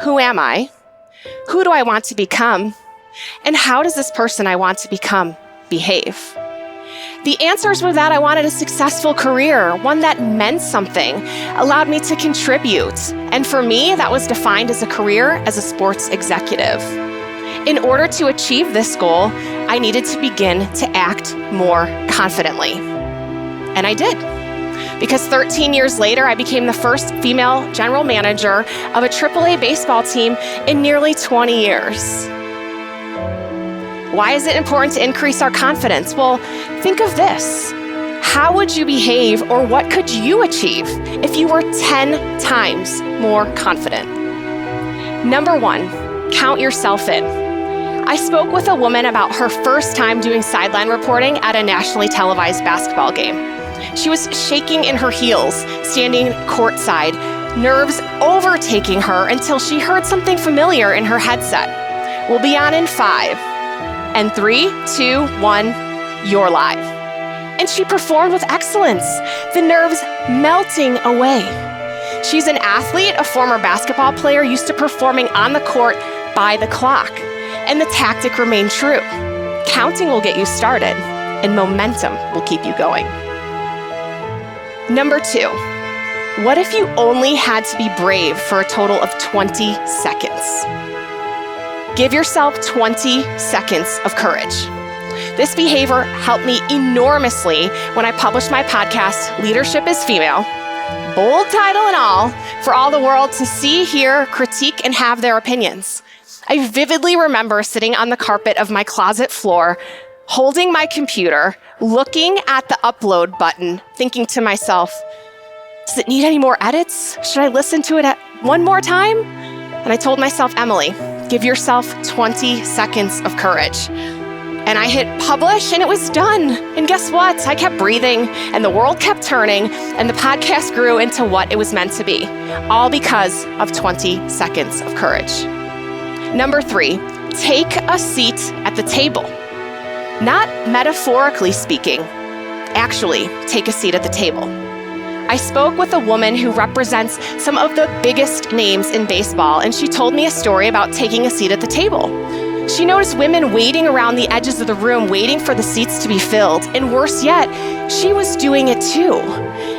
Who am I? Who do I want to become? And how does this person I want to become behave? The answers were that I wanted a successful career, one that meant something, allowed me to contribute. And for me, that was defined as a career as a sports executive. In order to achieve this goal, I needed to begin to act more confidently. And I did. Because 13 years later, I became the first female general manager of a AAA baseball team in nearly 20 years. Why is it important to increase our confidence? Well, think of this. How would you behave, or what could you achieve if you were 10 times more confident? Number 1, count yourself in. I spoke with a woman about her first time doing sideline reporting at a nationally televised basketball game. She was shaking in her heels, standing courtside, nerves overtaking her until she heard something familiar in her headset. We'll be on in 5. And 3, 2, 1, you're live. And she performed with excellence, the nerves melting away. She's an athlete, a former basketball player used to performing on the court by the clock. And the tactic remained true. Counting will get you started, and momentum will keep you going. Number 2, what if you only had to be brave for a total of 20 seconds? Give yourself 20 seconds of courage. This behavior helped me enormously when I published my podcast, Leadership is Female, bold title and all, for all the world to see, hear, critique, and have their opinions. I vividly remember sitting on the carpet of my closet floor, holding my computer, looking at the upload button, thinking to myself, does it need any more edits? Should I listen to it one more time? And I told myself, Emily, give yourself 20 seconds of courage. And I hit publish and it was done. And guess what? I kept breathing and the world kept turning and the podcast grew into what it was meant to be, all because of 20 seconds of courage. Number 3, take a seat at the table. Not metaphorically speaking, actually take a seat at the table. I spoke with a woman who represents some of the biggest names in baseball, and she told me a story about taking a seat at the table. She noticed women waiting around the edges of the room, waiting for the seats to be filled, and worse yet, she was doing it too.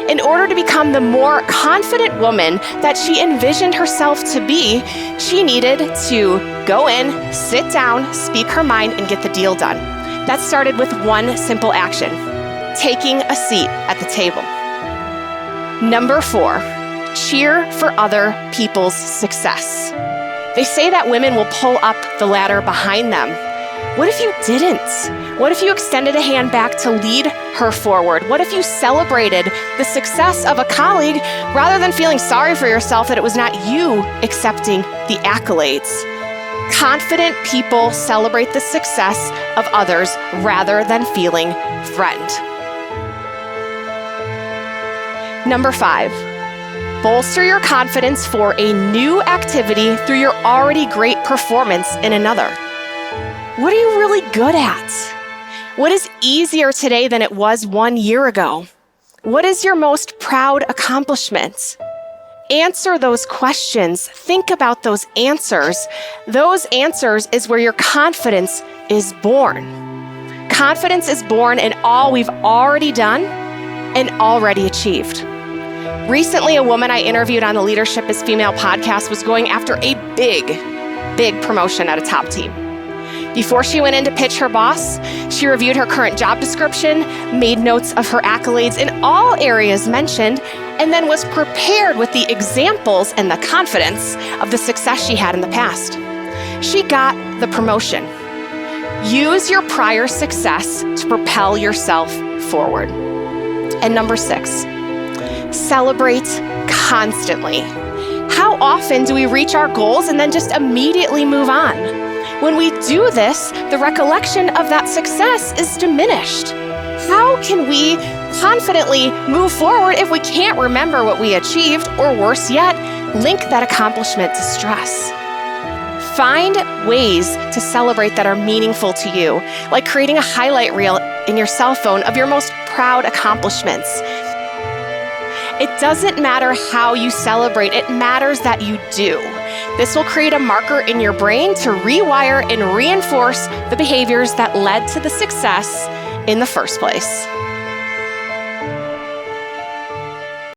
In order to become the more confident woman that she envisioned herself to be, she needed to go in, sit down, speak her mind, and get the deal done. That started with one simple action, taking a seat at the table. Number 4, cheer for other people's success. They say that women will pull up the ladder behind them. What if you didn't? What if you extended a hand back to lead her forward? What if you celebrated the success of a colleague rather than feeling sorry for yourself that it was not you accepting the accolades? Confident people celebrate the success of others rather than feeling threatened. Number 5, bolster your confidence for a new activity through your already great performance in another. What are you really good at? What is easier today than it was 1 year ago? What is your most proud accomplishment? Answer those questions. Think about those answers. Those answers is where your confidence is born. Confidence is born in all we've already done and already achieved. Recently, a woman I interviewed on the Leadership is Female podcast was going after a big promotion at a top team. Before she went in to pitch her boss, she reviewed her current job description, made notes of her accolades in all areas mentioned, and then was prepared with the examples and the confidence of the success she had in the past. She got the promotion. Use your prior success to propel yourself forward. And number 6, celebrate constantly. How often do we reach our goals and then just immediately move on? When we do this, the recollection of that success is diminished. How can we confidently move forward if we can't remember what we achieved, or worse yet, link that accomplishment to stress? Find ways to celebrate that are meaningful to you, like creating a highlight reel in your cell phone of your most proud accomplishments. It doesn't matter how you celebrate, it matters that you do. This will create a marker in your brain to rewire and reinforce the behaviors that led to the success in the first place.